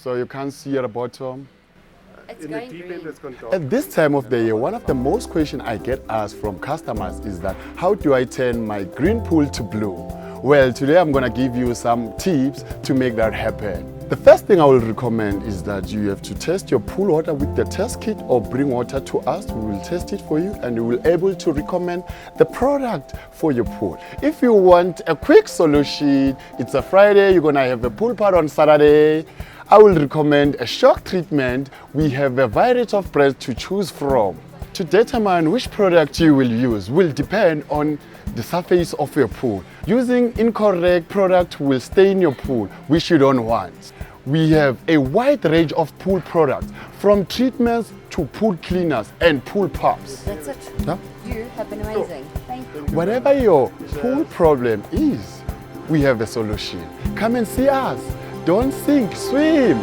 so you can't see at the bottom. It's In the going deep green. end, it's gone dark. At this time of the year, one of the most questions I get asked from customers is that, how do I turn my green pool to blue? Well, today I'm gonna give you some tips to make that happen. The first thing I will recommend is that you have to test your pool water with the test kit or bring water to us. We will test it for you and we will able to recommend the product for your pool. If you want a quick solution, it's a Friday, you're gonna have a pool party on Saturday, I will recommend a shock treatment. We have a variety of brands to choose from. To determine which product you will use will depend on the surface of your pool. Using incorrect product will stain your pool, which you don't want. We have a wide range of pool products, from treatments to pool cleaners and pool pumps. That's it. Yeah? You have been amazing. Thank you. Whatever your pool problem is, we have a solution. Come and see us. Don't sink, swim.